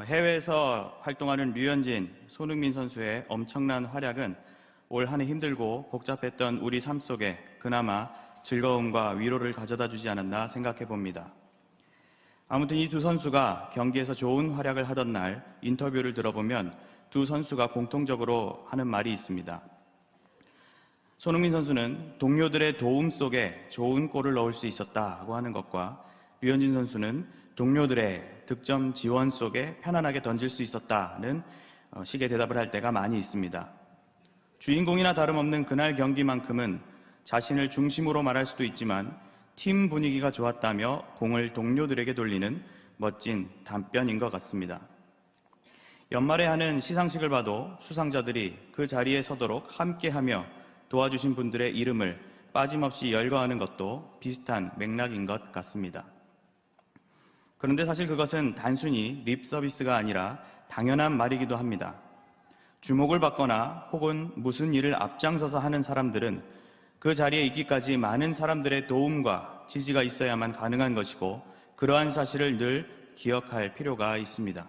해외에서 활동하는 류현진, 손흥민 선수의 엄청난 활약은 올 한 해 힘들고 복잡했던 우리 삶 속에 그나마 즐거움과 위로를 가져다 주지 않았나 생각해 봅니다. 아무튼 이 두 선수가 경기에서 좋은 활약을 하던 날 인터뷰를 들어보면 두 선수가 공통적으로 하는 말이 있습니다. 손흥민 선수는 동료들의 도움 속에 좋은 골을 넣을 수 있었다고 하는 것과 류현진 선수는 동료들의 득점 지원 속에 편안하게 던질 수 있었다는 식의 대답을 할 때가 많이 있습니다. 주인공이나 다름없는 그날 경기만큼은 자신을 중심으로 말할 수도 있지만 팀 분위기가 좋았다며 공을 동료들에게 돌리는 멋진 답변인 것 같습니다. 연말에 하는 시상식을 봐도 수상자들이 그 자리에 서도록 함께하며 도와주신 분들의 이름을 빠짐없이 열거하는 것도 비슷한 맥락인 것 같습니다. 그런데 사실 그것은 단순히 립 서비스가 아니라 당연한 말이기도 합니다. 주목을 받거나 혹은 무슨 일을 앞장서서 하는 사람들은 그 자리에 있기까지 많은 사람들의 도움과 지지가 있어야만 가능한 것이고 그러한 사실을 늘 기억할 필요가 있습니다.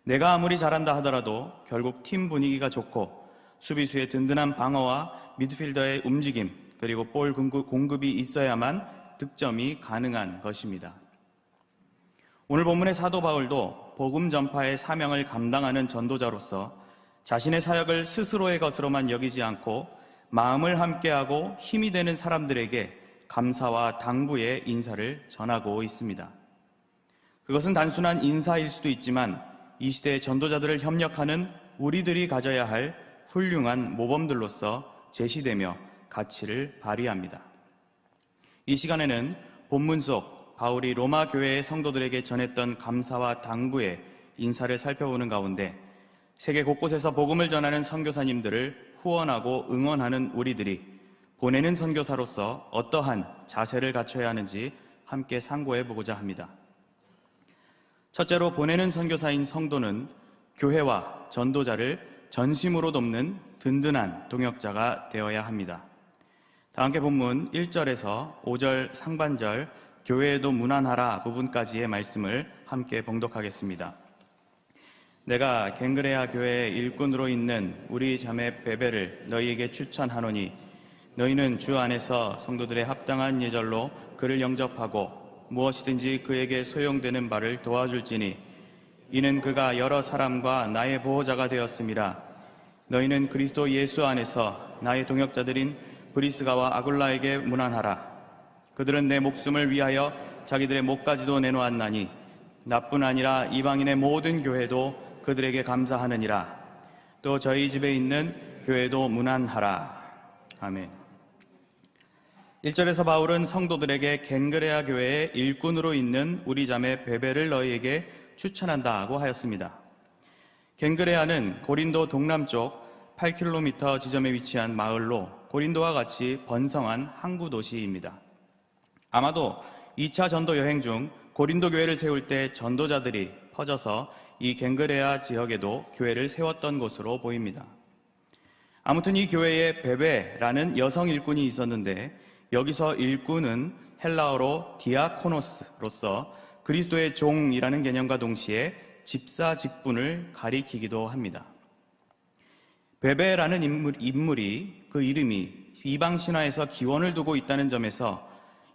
내가 아무리 잘한다 하더라도 결국 팀 분위기가 좋고 수비수의 든든한 방어와 미드필더의 움직임 그리고 볼 공급이 있어야만 득점이 가능한 것입니다. 오늘 본문의 사도 바울도 복음 전파의 사명을 감당하는 전도자로서 자신의 사역을 스스로의 것으로만 여기지 않고 마음을 함께하고 힘이 되는 사람들에게 감사와 당부의 인사를 전하고 있습니다. 그것은 단순한 인사일 수도 있지만 이 시대의 전도자들을 협력하는 우리들이 가져야 할 훌륭한 모범들로서 제시되며 가치를 발휘합니다. 이 시간에는 본문 속 바울이 로마 교회의 성도들에게 전했던 감사와 당부의 인사를 살펴보는 가운데 세계 곳곳에서 복음을 전하는 선교사님들을 후원하고 응원하는 우리들이 보내는 선교사로서 어떠한 자세를 갖춰야 하는지 함께 상고해 보고자 합니다. 첫째로 보내는 선교사인 성도는 교회와 전도자를 전심으로 돕는 든든한 동역자가 되어야 합니다. 다 함께 본문 1절에서 5절 상반절 교회에도 문안하라 부분까지의 말씀을 함께 봉독하겠습니다. 내가 갱그레아 교회의 일꾼으로 있는 우리 자매 베베를 너희에게 추천하노니 너희는 주 안에서 성도들의 합당한 예절로 그를 영접하고 무엇이든지 그에게 소용되는 바를 도와줄지니 이는 그가 여러 사람과 나의 보호자가 되었음이라. 너희는 그리스도 예수 안에서 나의 동역자들인 브리스가와 아굴라에게 문안하라. 그들은 내 목숨을 위하여 자기들의 목까지도 내놓았나니 나뿐 아니라 이방인의 모든 교회도 그들에게 감사하느니라. 또 저희 집에 있는 교회도 문안하라. 아멘. 1절에서 바울은 성도들에게 겐그레아 교회의 일꾼으로 있는 우리 자매 베베를 너희에게 추천한다고 하였습니다. 겐그레아는 고린도 동남쪽 8km 지점에 위치한 마을로 고린도와 같이 번성한 항구 도시입니다. 아마도 2차 전도 여행 중 고린도 교회를 세울 때 전도자들이 퍼져서 이 갱그레아 지역에도 교회를 세웠던 곳으로 보입니다. 아무튼 이 교회에 베베라는 여성 일꾼이 있었는데 여기서 일꾼은 헬라어로 디아코노스로서 그리스도의 종이라는 개념과 동시에 집사 직분을 가리키기도 합니다. 베베라는 인물이 그 이름이 이방 신화에서 기원을 두고 있다는 점에서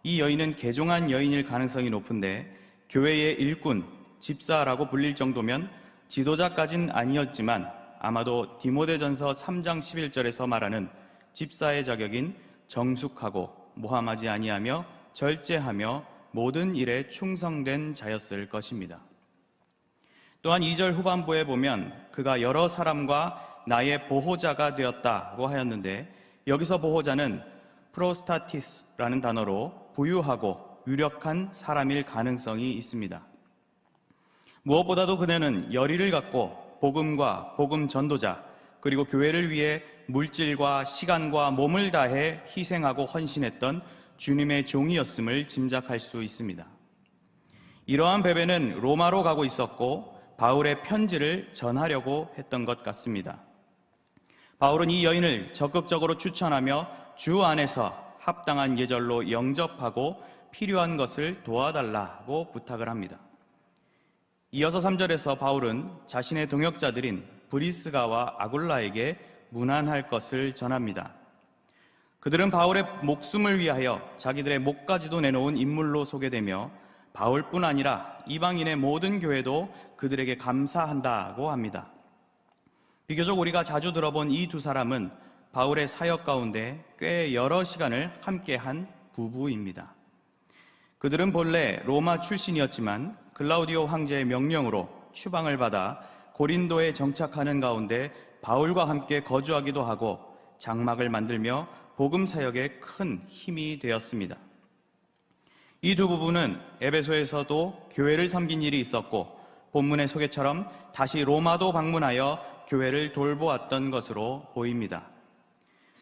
이 여인은 개종한 여인일 가능성이 높은데 교회의 일꾼, 집사라고 불릴 정도면 지도자까진 아니었지만 아마도 디모데전서 3장 11절에서 말하는 집사의 자격인 정숙하고 모함하지 아니하며 절제하며 모든 일에 충성된 자였을 것입니다. 또한 2절 후반부에 보면 그가 여러 사람과 나의 보호자가 되었다고 하였는데 여기서 보호자는 프로스타티스라는 단어로 부유하고 유력한 사람일 가능성이 있습니다. 무엇보다도 그녀는 열의를 갖고 복음과 복음 전도자 그리고 교회를 위해 물질과 시간과 몸을 다해 희생하고 헌신했던 주님의 종이었음을 짐작할 수 있습니다. 이러한 베베는 로마로 가고 있었고 바울의 편지를 전하려고 했던 것 같습니다. 바울은 이 여인을 적극적으로 추천하며 주 안에서 합당한 예절로 영접하고 필요한 것을 도와달라고 부탁을 합니다. 이어서 3절에서 바울은 자신의 동역자들인 브리스가와 아굴라에게 문안할 것을 전합니다. 그들은 바울의 목숨을 위하여 자기들의 목까지도 내놓은 인물로 소개되며 바울뿐 아니라 이방인의 모든 교회도 그들에게 감사한다고 합니다. 비교적 우리가 자주 들어본 이 두 사람은 바울의 사역 가운데 꽤 여러 시간을 함께한 부부입니다. 그들은 본래 로마 출신이었지만 글라우디오 황제의 명령으로 추방을 받아 고린도에 정착하는 가운데 바울과 함께 거주하기도 하고 장막을 만들며 복음 사역에 큰 힘이 되었습니다. 이 두 부부는 에베소에서도 교회를 섬긴 일이 있었고 본문의 소개처럼 다시 로마도 방문하여 교회를 돌보았던 것으로 보입니다.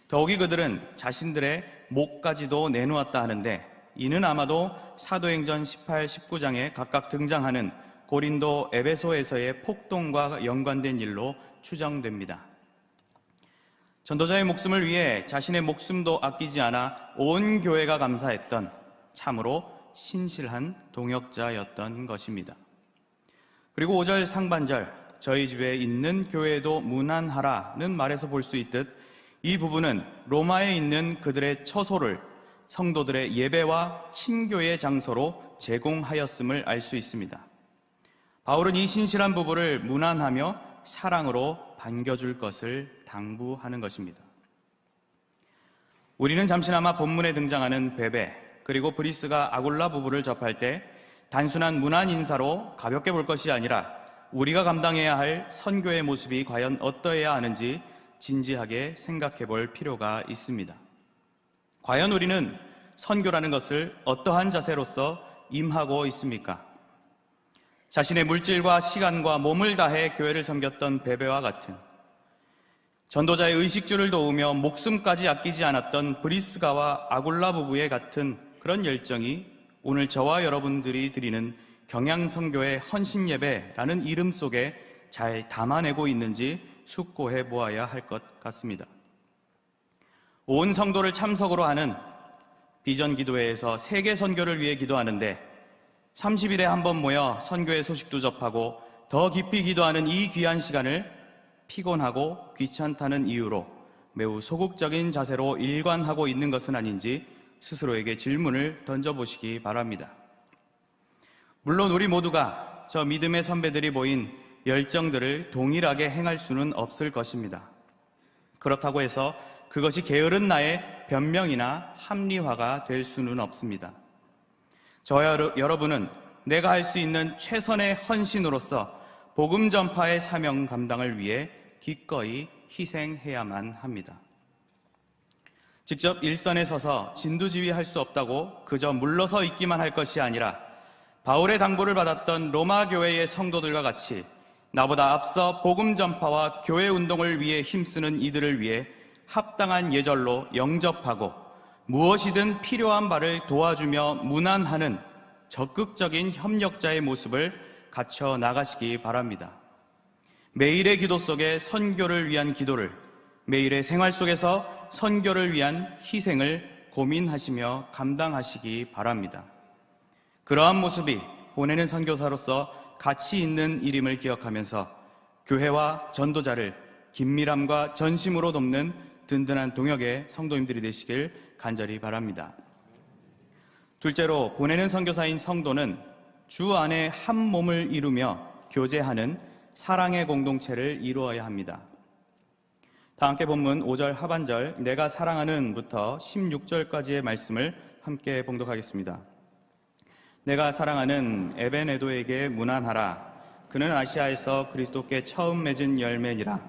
더욱이 그들은 자신들의 목까지도 내놓았다 하는데 이는 아마도 사도행전 18, 19장에 각각 등장하는 고린도, 에베소에서의 폭동과 연관된 일로 추정됩니다. 전도자의 목숨을 위해 자신의 목숨도 아끼지 않아 온 교회가 감사했던 참으로 신실한 동역자였던 것입니다. 그리고 5절 상반절 저희 집에 있는 교회도 문안하라는 말에서 볼 수 있듯 이 부분은 로마에 있는 그들의 처소를 성도들의 예배와 친교의 장소로 제공하였음을 알 수 있습니다. 바울은 이 신실한 부부를 문안하며 사랑으로 반겨줄 것을 당부하는 것입니다. 우리는 잠시나마 본문에 등장하는 베베 그리고 브리스가 아굴라 부부를 접할 때 단순한 문안 인사로 가볍게 볼 것이 아니라 우리가 감당해야 할 선교의 모습이 과연 어떠해야 하는지 진지하게 생각해 볼 필요가 있습니다. 과연 우리는 선교라는 것을 어떠한 자세로서 임하고 있습니까? 자신의 물질과 시간과 몸을 다해 교회를 섬겼던 베베와 같은, 전도자의 의식주를 도우며 목숨까지 아끼지 않았던 브리스가와 아굴라 부부의 같은 그런 열정이 오늘 저와 여러분들이 드리는 경양선교의 헌신예배라는 이름 속에 잘 담아내고 있는지 숙고해 보아야 할 것 같습니다. 온 성도를 참석으로 하는 비전기도회에서 세계 선교를 위해 기도하는데 30일에 한 번 모여 선교의 소식도 접하고 더 깊이 기도하는 이 귀한 시간을 피곤하고 귀찮다는 이유로 매우 소극적인 자세로 일관하고 있는 것은 아닌지 스스로에게 질문을 던져보시기 바랍니다. 물론 우리 모두가 저 믿음의 선배들이 보인 열정들을 동일하게 행할 수는 없을 것입니다. 그렇다고 해서 그것이 게으른 나의 변명이나 합리화가 될 수는 없습니다. 저와 여러분은 내가 할 수 있는 최선의 헌신으로서 복음 전파의 사명 감당을 위해 기꺼이 희생해야만 합니다. 직접 일선에 서서 진두지휘할 수 없다고 그저 물러서 있기만 할 것이 아니라 바울의 당부를 받았던 로마 교회의 성도들과 같이 나보다 앞서 복음 전파와 교회 운동을 위해 힘쓰는 이들을 위해 합당한 예절로 영접하고 무엇이든 필요한 바를 도와주며 문안하는 적극적인 협력자의 모습을 갖춰 나가시기 바랍니다. 매일의 기도 속에 선교를 위한 기도를, 매일의 생활 속에서 선교를 위한 희생을 고민하시며 감당하시기 바랍니다. 그러한 모습이 보내는 선교사로서 가치 있는 일임을 기억하면서 교회와 전도자를 긴밀함과 전심으로 돕는 든든한 동역의 성도님들이 되시길 간절히 바랍니다. 둘째로, 보내는 선교사인 성도는 주 안에 한 몸을 이루며 교제하는 사랑의 공동체를 이루어야 합니다. 다 함께 본문 5절 하반절 내가 사랑하는부터 16절까지의 말씀을 함께 봉독하겠습니다. 내가 사랑하는 에베네도에게 문안하라. 그는 아시아에서 그리스도께 처음 맺은 열매니라.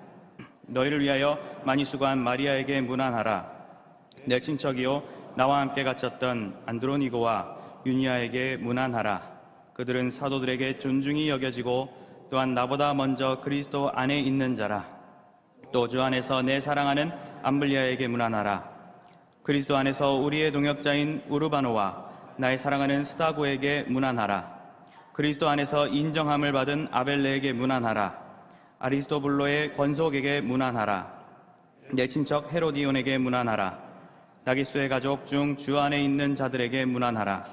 너희를 위하여 많이 수고한 마리아에게 문안하라. 내 친척이요 나와 함께 갇혔던 안드로니고와 유니아에게 문안하라. 그들은 사도들에게 존중이 여겨지고 또한 나보다 먼저 그리스도 안에 있는 자라. 또 주 안에서 내 사랑하는 암블리아에게 문안하라. 그리스도 안에서 우리의 동역자인 우르바노와 나의 사랑하는 스다고에게 문안하라. 그리스도 안에서 인정함을 받은 아벨레에게 문안하라. 아리스토블로의 권속에게 문안하라. 내 친척 헤로디온에게 문안하라. 나기수의 가족 중 주 안에 있는 자들에게 문안하라.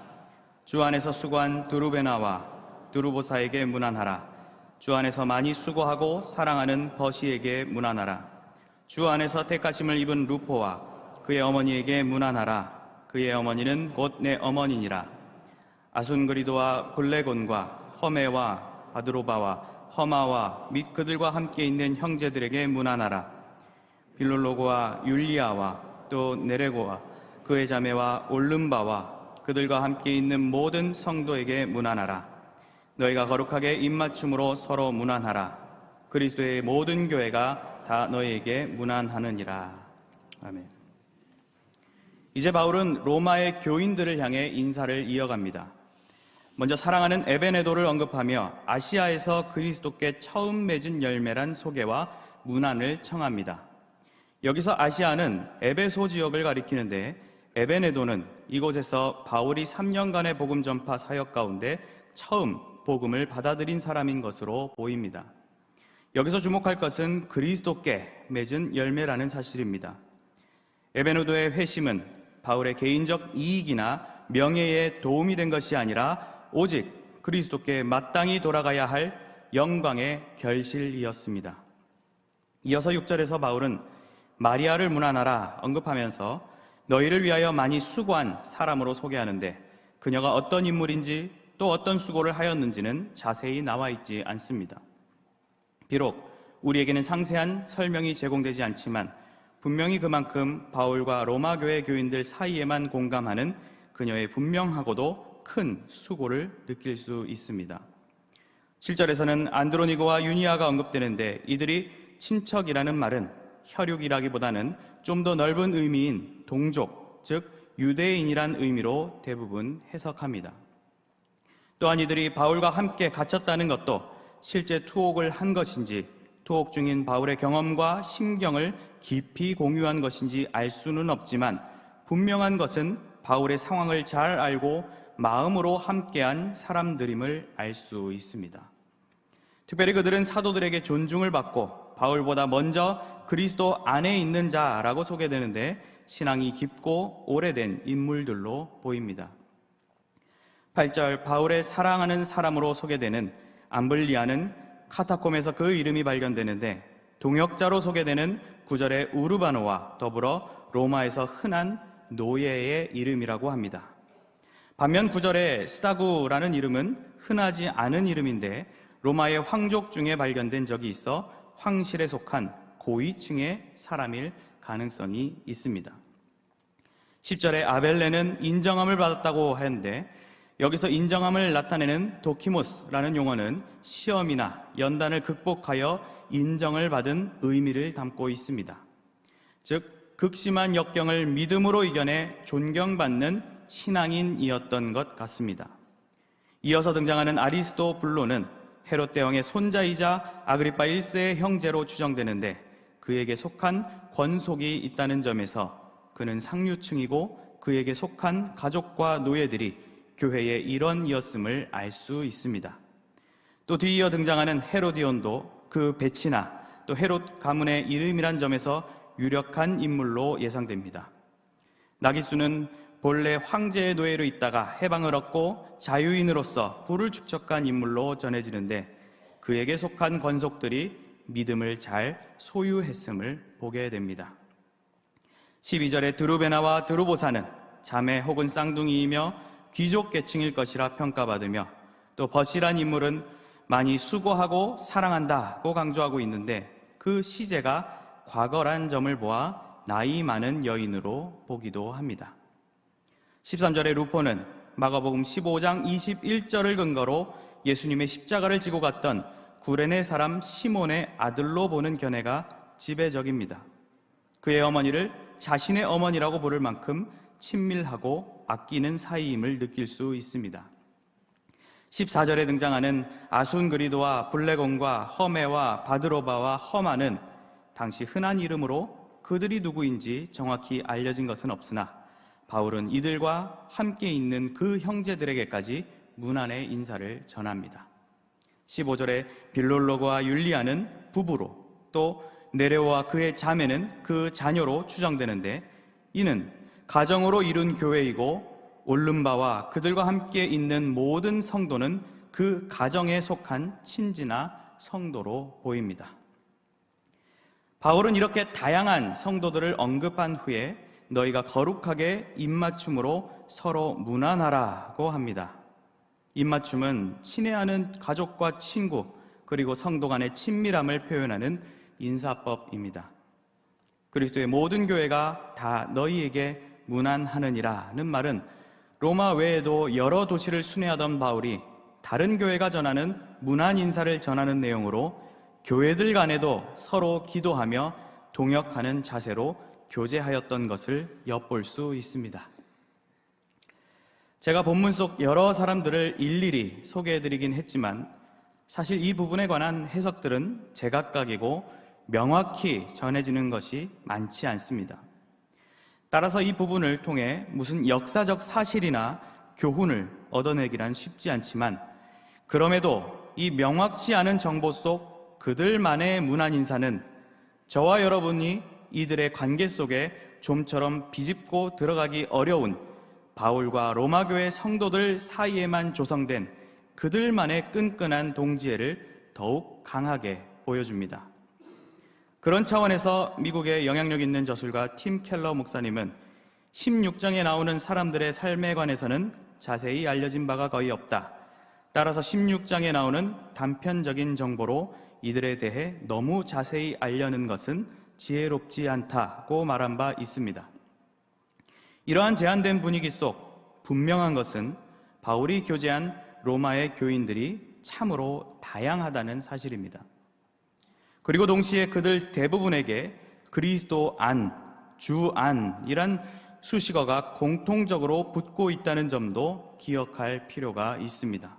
주 안에서 수고한 두루베나와 두루보사에게 문안하라. 주 안에서 많이 수고하고 사랑하는 버시에게 문안하라. 주 안에서 택하심을 입은 루포와 그의 어머니에게 문안하라. 그의 어머니는 곧 내 어머니니라. 아순그리도와 블레곤과 허메와 바드로바와 허마와 및 그들과 함께 있는 형제들에게 문안하라. 빌롤로고와 율리아와 또 네레고와 그의 자매와 올름바와 그들과 함께 있는 모든 성도에게 문안하라. 너희가 거룩하게 입맞춤으로 서로 문안하라. 그리스도의 모든 교회가 다 너희에게 문안하느니라. 아멘. 이제 바울은 로마의 교인들을 향해 인사를 이어갑니다. 먼저 사랑하는 에베네도를 언급하며 아시아에서 그리스도께 처음 맺은 열매란 소개와 문안을 청합니다. 여기서 아시아는 에베소 지역을 가리키는데 에베네도는 이곳에서 바울이 3년간의 복음 전파 사역 가운데 처음 복음을 받아들인 사람인 것으로 보입니다. 여기서 주목할 것은 그리스도께 맺은 열매라는 사실입니다. 에베네도의 회심은 바울의 개인적 이익이나 명예에 도움이 된 것이 아니라 오직 그리스도께 마땅히 돌아가야 할 영광의 결실이었습니다. 이어서 6절에서 바울은 마리아를 문안하라 언급하면서 너희를 위하여 많이 수고한 사람으로 소개하는데 그녀가 어떤 인물인지 또 어떤 수고를 하였는지는 자세히 나와 있지 않습니다. 비록 우리에게는 상세한 설명이 제공되지 않지만 분명히 그만큼 바울과 로마 교회 교인들 사이에만 공감하는 그녀의 분명하고도 큰 수고를 느낄 수 있습니다. 7절에서는 안드로니고와 유니아가 언급되는데 이들이 친척이라는 말은 혈육이라기보다는 좀 더 넓은 의미인 동족, 즉 유대인이란 의미로 대부분 해석합니다. 또한 이들이 바울과 함께 갇혔다는 것도 실제 투옥을 한 것인지 투옥 중인 바울의 경험과 심경을 깊이 공유한 것인지 알 수는 없지만 분명한 것은 바울의 상황을 잘 알고 마음으로 함께한 사람들임을 알 수 있습니다. 특별히 그들은 사도들에게 존중을 받고 바울보다 먼저 그리스도 안에 있는 자라고 소개되는데 신앙이 깊고 오래된 인물들로 보입니다. 8절 바울의 사랑하는 사람으로 소개되는 암블리아는 카타콤에서 그 이름이 발견되는데 동역자로 소개되는 9절의 우르바노와 더불어 로마에서 흔한 노예의 이름이라고 합니다. 반면 9절의 스타구라는 이름은 흔하지 않은 이름인데 로마의 황족 중에 발견된 적이 있어 황실에 속한 고위층의 사람일 가능성이 있습니다. 10절의 아벨레는 인정함을 받았다고 하는데 여기서 인정함을 나타내는 도키모스라는 용어는 시험이나 연단을 극복하여 인정을 받은 의미를 담고 있습니다. 즉 극심한 역경을 믿음으로 이겨내 존경받는 신앙인이었던 것 같습니다. 이어서 등장하는 아리스토블로는 헤롯 대왕의 손자이자 아그리파 1세의 형제로 추정되는데 그에게 속한 권속이 있다는 점에서 그는 상류층이고 그에게 속한 가족과 노예들이 교회의 일원이었음을 알 수 있습니다. 또 뒤이어 등장하는 헤로디온도 그 배치나 또 헤롯 가문의 이름이란 점에서 유력한 인물로 예상됩니다. 나기수는 본래 황제의 노예로 있다가 해방을 얻고 자유인으로서 부를 축적한 인물로 전해지는데 그에게 속한 권속들이 믿음을 잘 소유했음을 보게 됩니다. 12절에 드루베나와 드루보사는 자매 혹은 쌍둥이이며 귀족 계층일 것이라 평가받으며 또 버시란 인물은 많이 수고하고 사랑한다고 강조하고 있는데 그 시제가 과거란 점을 보아 나이 많은 여인으로 보기도 합니다. 13절의 루포는 마가복음 15장 21절을 근거로 예수님의 십자가를 지고 갔던 구레네 사람 시몬의 아들로 보는 견해가 지배적입니다. 그의 어머니를 자신의 어머니라고 부를 만큼 친밀하고 아끼는 사이임을 느낄 수 있습니다. 14절에 등장하는 아순그리도와 블레곤과 허메와 바드로바와 허마는 당시 흔한 이름으로 그들이 누구인지 정확히 알려진 것은 없으나 바울은 이들과 함께 있는 그 형제들에게까지 문안의 인사를 전합니다. 15절에 빌롤로고와 율리아는 부부로 또 네레오와 그의 자매는 그 자녀로 추정되는데 이는 가정으로 이룬 교회이고 올름바와 그들과 함께 있는 모든 성도는 그 가정에 속한 친지나 성도로 보입니다. 바울은 이렇게 다양한 성도들을 언급한 후에 너희가 거룩하게 입맞춤으로 서로 문안하라고 합니다. 입맞춤은 친애하는 가족과 친구 그리고 성도 간의 친밀함을 표현하는 인사법입니다. 그리스도의 모든 교회가 다 너희에게 문안하느니라는 말은 로마 외에도 여러 도시를 순회하던 바울이 다른 교회가 전하는 문안 인사를 전하는 내용으로 교회들 간에도 서로 기도하며 동역하는 자세로 교제하였던 것을 엿볼 수 있습니다. 제가 본문 속 여러 사람들을 일일이 소개해드리긴 했지만 사실 이 부분에 관한 해석들은 제각각이고 명확히 전해지는 것이 많지 않습니다. 따라서 이 부분을 통해 무슨 역사적 사실이나 교훈을 얻어내기란 쉽지 않지만 그럼에도 이 명확치 않은 정보 속 그들만의 문안 인사는 저와 여러분이 이들의 관계 속에 좀처럼 비집고 들어가기 어려운 바울과 로마교회 성도들 사이에만 조성된 그들만의 끈끈한 동지애를 더욱 강하게 보여줍니다. 그런 차원에서 미국의 영향력 있는 저술가 팀 켈러 목사님은 16장에 나오는 사람들의 삶에 관해서는 자세히 알려진 바가 거의 없다. 따라서 16장에 나오는 단편적인 정보로 이들에 대해 너무 자세히 알려는 것은 지혜롭지 않다고 말한 바 있습니다. 이러한 제한된 분위기 속 분명한 것은 바울이 교제한 로마의 교인들이 참으로 다양하다는 사실입니다. 그리고 동시에 그들 대부분에게 그리스도 안, 주 안이란 수식어가 공통적으로 붙고 있다는 점도 기억할 필요가 있습니다.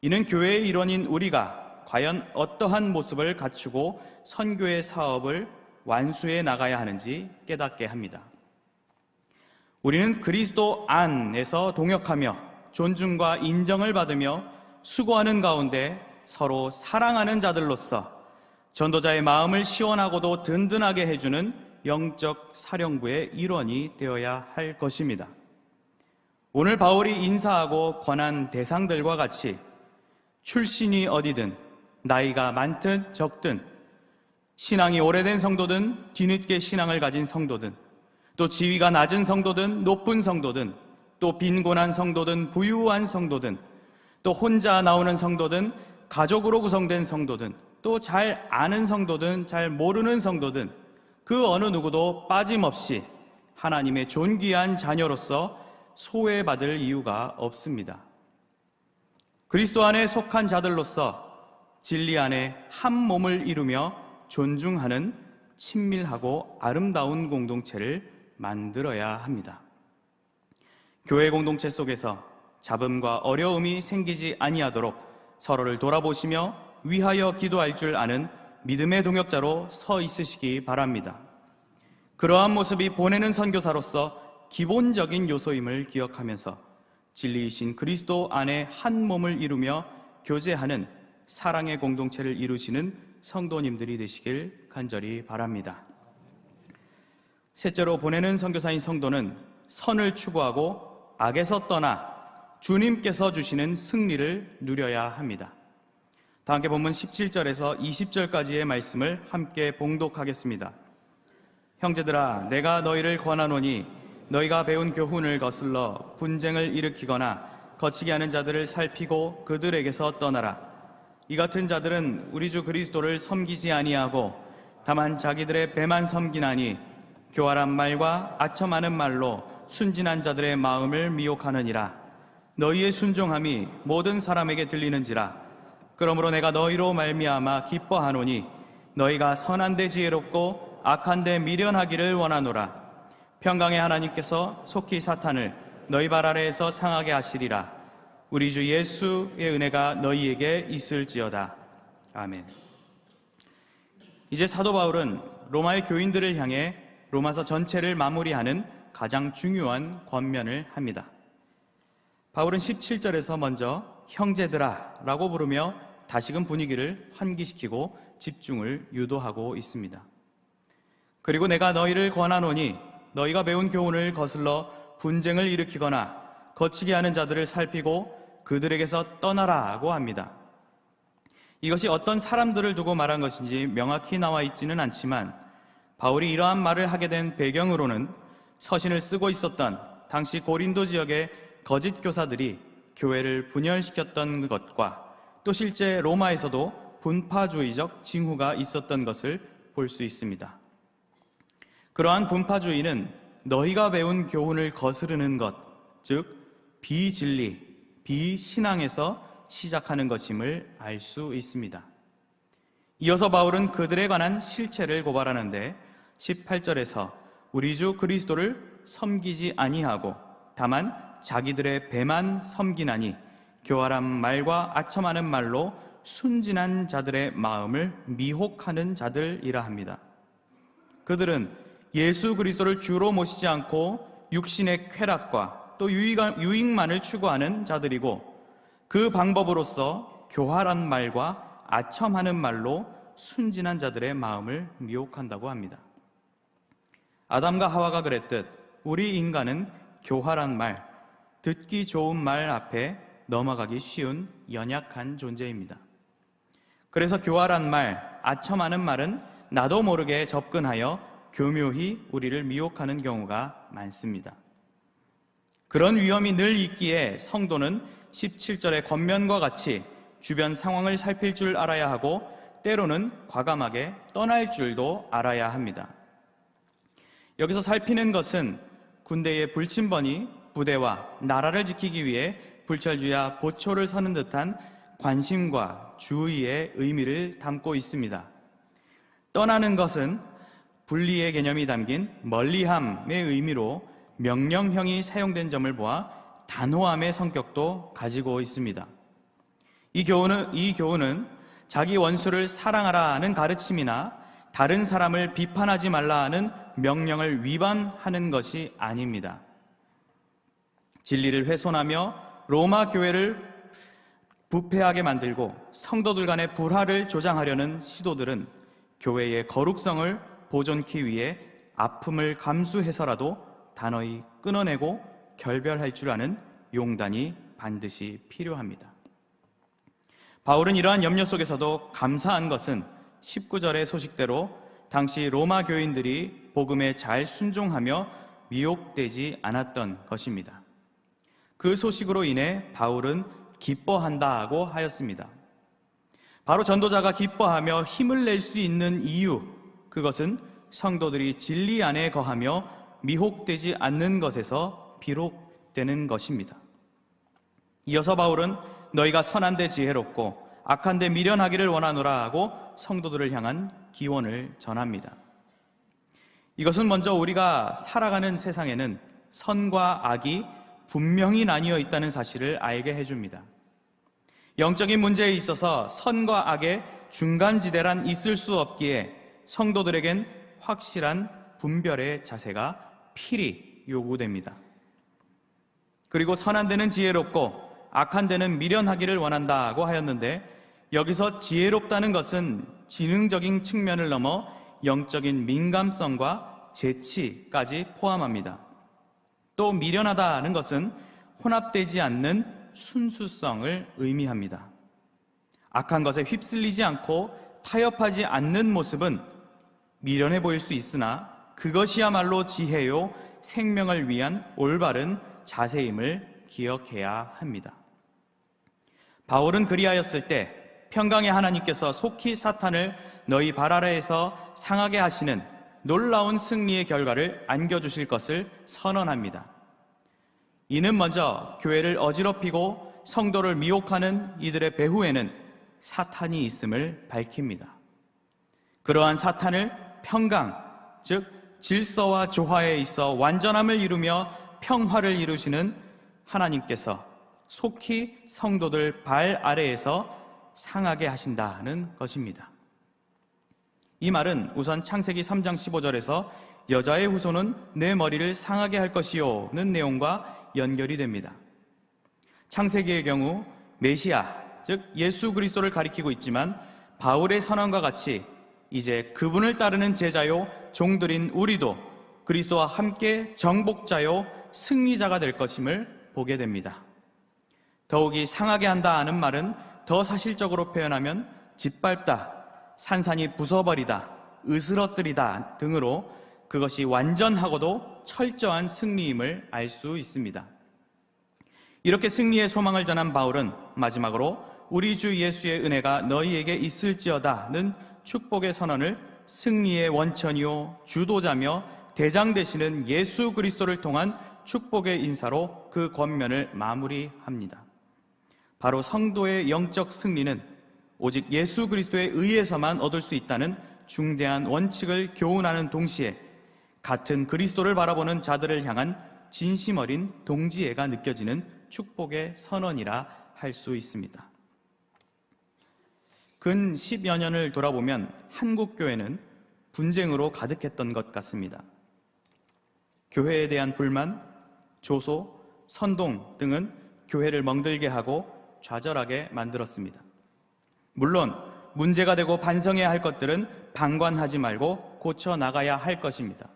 이는 교회의 일원인 우리가 과연 어떠한 모습을 갖추고 선교의 사업을 완수해 나가야 하는지 깨닫게 합니다. 우리는 그리스도 안에서 동역하며 존중과 인정을 받으며 수고하는 가운데 서로 사랑하는 자들로서 전도자의 마음을 시원하고도 든든하게 해주는 영적 사령부의 일원이 되어야 할 것입니다. 오늘 바울이 인사하고 권한 대상들과 같이 출신이 어디든 나이가 많든 적든 신앙이 오래된 성도든 뒤늦게 신앙을 가진 성도든 또 지위가 낮은 성도든 높은 성도든 또 빈곤한 성도든 부유한 성도든 또 혼자 나오는 성도든 가족으로 구성된 성도든 또 잘 아는 성도든 잘 모르는 성도든 그 어느 누구도 빠짐없이 하나님의 존귀한 자녀로서 소외받을 이유가 없습니다. 그리스도 안에 속한 자들로서 진리 안에 한 몸을 이루며 존중하는 친밀하고 아름다운 공동체를 만들어야 합니다. 교회 공동체 속에서 잡음과 어려움이 생기지 아니하도록 서로를 돌아보시며 위하여 기도할 줄 아는 믿음의 동역자로 서 있으시기 바랍니다. 그러한 모습이 보내는 선교사로서 기본적인 요소임을 기억하면서 진리이신 그리스도 안에 한 몸을 이루며 교제하는 사랑의 공동체를 이루시는 성도님들이 되시길 간절히 바랍니다. 셋째로 보내는 선교사인 성도는 선을 추구하고 악에서 떠나 주님께서 주시는 승리를 누려야 합니다. 다 함께 본문 17절에서 20절까지의 말씀을 함께 봉독하겠습니다. 형제들아, 내가 너희를 권하노니 너희가 배운 교훈을 거슬러 분쟁을 일으키거나 거치게 하는 자들을 살피고 그들에게서 떠나라. 이 같은 자들은 우리 주 그리스도를 섬기지 아니하고 다만 자기들의 배만 섬기나니 교활한 말과 아첨하는 말로 순진한 자들의 마음을 미혹하느니라. 너희의 순종함이 모든 사람에게 들리는지라. 그러므로 내가 너희로 말미암아 기뻐하노니 너희가 선한데 지혜롭고 악한데 미련하기를 원하노라. 평강의 하나님께서 속히 사탄을 너희 발 아래에서 상하게 하시리라. 우리 주 예수의 은혜가 너희에게 있을지어다. 아멘. 이제 사도 바울은 로마의 교인들을 향해 로마서 전체를 마무리하는 가장 중요한 권면을 합니다. 바울은 17절에서 먼저 형제들아 라고 부르며 다시금 분위기를 환기시키고 집중을 유도하고 있습니다. 그리고 내가 너희를 권하노니 너희가 배운 교훈을 거슬러 분쟁을 일으키거나 거치게 하는 자들을 살피고 그들에게서 떠나라고 합니다. 이것이 어떤 사람들을 두고 말한 것인지 명확히 나와 있지는 않지만 바울이 이러한 말을 하게 된 배경으로는 서신을 쓰고 있었던 당시 고린도 지역의 거짓 교사들이 교회를 분열시켰던 것과 또 실제 로마에서도 분파주의적 징후가 있었던 것을 볼 수 있습니다. 그러한 분파주의는 너희가 배운 교훈을 거스르는 것, 즉 비진리, 비신앙에서 시작하는 것임을 알 수 있습니다. 이어서 바울은 그들에 관한 실체를 고발하는데 18절에서 우리 주 그리스도를 섬기지 아니하고 다만 자기들의 배만 섬기나니 교활한 말과 아첨하는 말로 순진한 자들의 마음을 미혹하는 자들이라 합니다. 그들은 예수 그리스도를 주로 모시지 않고 육신의 쾌락과 또 유익만을 추구하는 자들이고 그 방법으로서 교활한 말과 아첨하는 말로 순진한 자들의 마음을 미혹한다고 합니다. 아담과 하와가 그랬듯 우리 인간은 교활한 말, 듣기 좋은 말 앞에 넘어가기 쉬운 연약한 존재입니다. 그래서 교활한 말, 아첨하는 말은 나도 모르게 접근하여 교묘히 우리를 미혹하는 경우가 많습니다. 그런 위험이 늘 있기에 성도는 17절의 겉면과 같이 주변 상황을 살필 줄 알아야 하고 때로는 과감하게 떠날 줄도 알아야 합니다. 여기서 살피는 것은 군대의 불침번이 부대와 나라를 지키기 위해 불철주야 보초를 서는 듯한 관심과 주의의 의미를 담고 있습니다. 떠나는 것은 분리의 개념이 담긴 멀리함의 의미로 명령형이 사용된 점을 보아 단호함의 성격도 가지고 있습니다. 이 교훈은 자기 원수를 사랑하라는 가르침이나 다른 사람을 비판하지 말라는 명령을 위반하는 것이 아닙니다. 진리를 훼손하며 로마 교회를 부패하게 만들고 성도들 간의 불화를 조장하려는 시도들은 교회의 거룩성을 보존하기 위해 아픔을 감수해서라도 단호히 끊어내고 결별할 줄 아는 용단이 반드시 필요합니다. 바울은 이러한 염려 속에서도 감사한 것은 19절의 소식대로 당시 로마 교인들이 복음에 잘 순종하며 미혹되지 않았던 것입니다. 그 소식으로 인해 바울은 기뻐한다고 하였습니다. 바로 전도자가 기뻐하며 힘을 낼 수 있는 이유, 그것은 성도들이 진리 안에 거하며 미혹되지 않는 것에서 비롯되는 것입니다. 이어서 바울은 너희가 선한데 지혜롭고 악한데 미련하기를 원하노라 하고 성도들을 향한 기원을 전합니다. 이것은 먼저 우리가 살아가는 세상에는 선과 악이 분명히 나뉘어 있다는 사실을 알게 해줍니다. 영적인 문제에 있어서 선과 악의 중간지대란 있을 수 없기에 성도들에겐 확실한 분별의 자세가 필히 요구됩니다. 그리고 선한 데는 지혜롭고 악한 데는 미련하기를 원한다고 하였는데 여기서 지혜롭다는 것은 지능적인 측면을 넘어 영적인 민감성과 재치까지 포함합니다. 또 미련하다는 것은 혼합되지 않는 순수성을 의미합니다. 악한 것에 휩쓸리지 않고 타협하지 않는 모습은 미련해 보일 수 있으나 그것이야말로 지혜요 생명을 위한 올바른 자세임을 기억해야 합니다. 바울은 그리하였을 때 평강의 하나님께서 속히 사탄을 너희 발 아래에서 상하게 하시는 놀라운 승리의 결과를 안겨주실 것을 선언합니다. 이는 먼저 교회를 어지럽히고 성도를 미혹하는 이들의 배후에는 사탄이 있음을 밝힙니다. 그러한 사탄을 평강, 즉 질서와 조화에 있어 완전함을 이루며 평화를 이루시는 하나님께서 속히 성도들 발 아래에서 상하게 하신다는 것입니다. 이 말은 우선 창세기 3장 15절에서 여자의 후손은 내 머리를 상하게 할 것이요는 내용과 연결이 됩니다. 창세기의 경우 메시아, 즉 예수 그리스도를 가리키고 있지만 바울의 선언과 같이 이제 그분을 따르는 제자요 종들인 우리도 그리스도와 함께 정복자요 승리자가 될 것임을 보게 됩니다. 더욱이 상하게 한다 하는 말은 더 사실적으로 표현하면 짓밟다, 산산이 부숴버리다, 으스러뜨리다 등으로 그것이 완전하고도 철저한 승리임을 알 수 있습니다. 이렇게 승리의 소망을 전한 바울은 마지막으로 우리 주 예수의 은혜가 너희에게 있을지어다는 축복의 선언을 승리의 원천이요 주도자며 대장 되시는 예수 그리스도를 통한 축복의 인사로 그 권면을 마무리합니다. 바로 성도의 영적 승리는 오직 예수 그리스도에 의해서만 얻을 수 있다는 중대한 원칙을 교훈하는 동시에 같은 그리스도를 바라보는 자들을 향한 진심 어린 동지애가 느껴지는 축복의 선언이라 할 수 있습니다. 근 10여 년을 돌아보면 한국 교회는 분쟁으로 가득했던 것 같습니다. 교회에 대한 불만, 조소, 선동 등은 교회를 멍들게 하고 좌절하게 만들었습니다. 물론 문제가 되고 반성해야 할 것들은 방관하지 말고 고쳐 나가야 할 것입니다.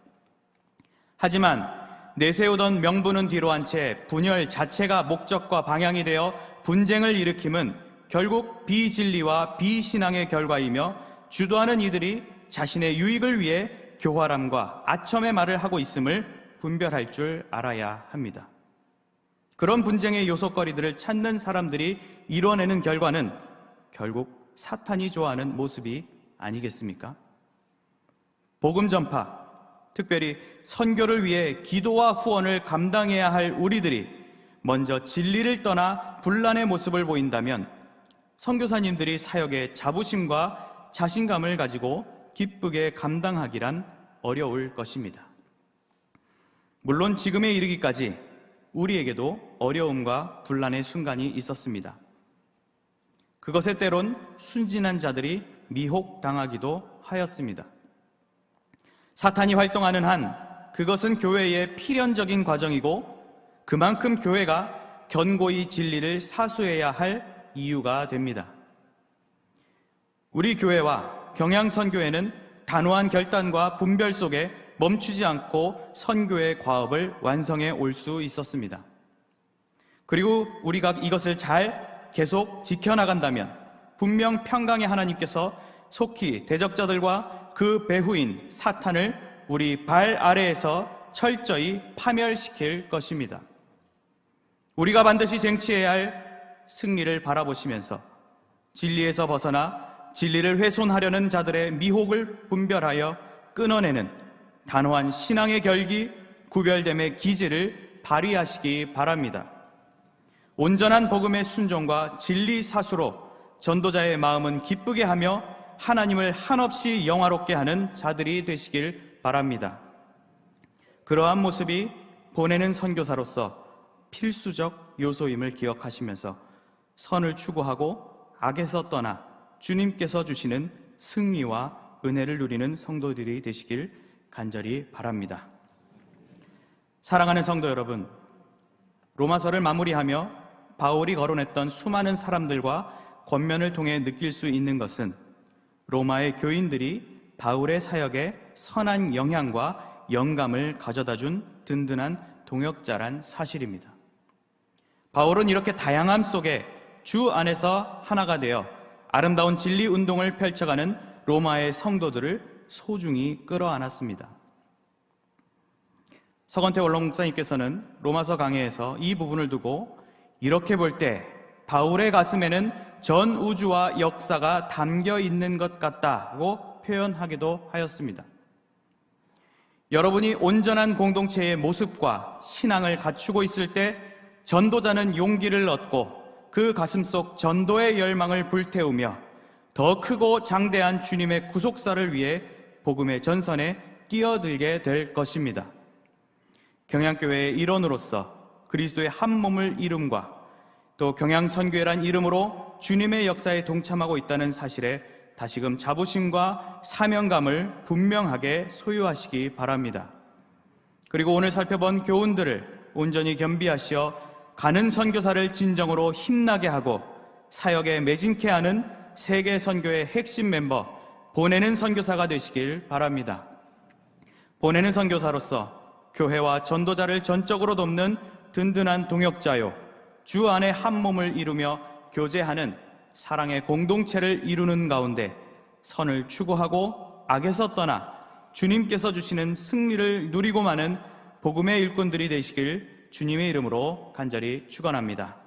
하지만 내세우던 명분은 뒤로 한 채 분열 자체가 목적과 방향이 되어 분쟁을 일으킴은 결국 비진리와 비신앙의 결과이며 주도하는 이들이 자신의 유익을 위해 교활함과 아첨의 말을 하고 있음을 분별할 줄 알아야 합니다. 그런 분쟁의 요소거리들을 찾는 사람들이 이뤄내는 결과는 결국 사탄이 좋아하는 모습이 아니겠습니까? 복음 전파, 특별히 선교를 위해 기도와 후원을 감당해야 할 우리들이 먼저 진리를 떠나 분란의 모습을 보인다면 선교사님들이 사역에 자부심과 자신감을 가지고 기쁘게 감당하기란 어려울 것입니다. 물론 지금에 이르기까지 우리에게도 어려움과 분란의 순간이 있었습니다. 그것에 때론 순진한 자들이 미혹당하기도 하였습니다. 사탄이 활동하는 한 그것은 교회의 필연적인 과정이고 그만큼 교회가 견고히 진리를 사수해야 할 이유가 됩니다. 우리 교회와 경향선교회는 단호한 결단과 분별 속에 멈추지 않고 선교의 과업을 완성해 올 수 있었습니다. 그리고 우리가 이것을 잘 계속 지켜나간다면 분명 평강의 하나님께서 속히 대적자들과 그 배후인 사탄을 우리 발 아래에서 철저히 파멸시킬 것입니다. 우리가 반드시 쟁취해야 할 승리를 바라보시면서 진리에서 벗어나 진리를 훼손하려는 자들의 미혹을 분별하여 끊어내는 단호한 신앙의 결기, 구별됨의 기질을 발휘하시기 바랍니다. 온전한 복음의 순종과 진리 사수로 전도자의 마음은 기쁘게 하며 하나님을 한없이 영화롭게 하는 자들이 되시길 바랍니다. 그러한 모습이 보내는 선교사로서 필수적 요소임을 기억하시면서 선을 추구하고 악에서 떠나 주님께서 주시는 승리와 은혜를 누리는 성도들이 되시길 간절히 바랍니다. 사랑하는 성도 여러분, 로마서를 마무리하며 바울이 거론했던 수많은 사람들과 권면을 통해 느낄 수 있는 것은 로마의 교인들이 바울의 사역에 선한 영향과 영감을 가져다준 든든한 동역자란 사실입니다. 바울은 이렇게 다양함 속에 주 안에서 하나가 되어 아름다운 진리 운동을 펼쳐가는 로마의 성도들을 소중히 끌어안았습니다. 서건태 원롱 목사님께서는 로마서 강해에서 이 부분을 두고 이렇게 볼 때 바울의 가슴에는 전 우주와 역사가 담겨 있는 것 같다고 표현하기도 하였습니다. 여러분이 온전한 공동체의 모습과 신앙을 갖추고 있을 때 전도자는 용기를 얻고 그 가슴속 전도의 열망을 불태우며 더 크고 장대한 주님의 구속사를 위해 복음의 전선에 뛰어들게 될 것입니다. 경향교회의 일원으로서 그리스도의 한 몸을 이룸과 또 경향선교회란 이름으로 주님의 역사에 동참하고 있다는 사실에 다시금 자부심과 사명감을 분명하게 소유하시기 바랍니다. 그리고 오늘 살펴본 교훈들을 온전히 겸비하시어 가는 선교사를 진정으로 힘나게 하고 사역에 매진케 하는 세계 선교의 핵심 멤버 보내는 선교사가 되시길 바랍니다. 보내는 선교사로서 교회와 전도자를 전적으로 돕는 든든한 동역자요 주 안에 한 몸을 이루며 교제하는 사랑의 공동체를 이루는 가운데 선을 추구하고 악에서 떠나 주님께서 주시는 승리를 누리고 마는 복음의 일꾼들이 되시길 주님의 이름으로 간절히 축원합니다.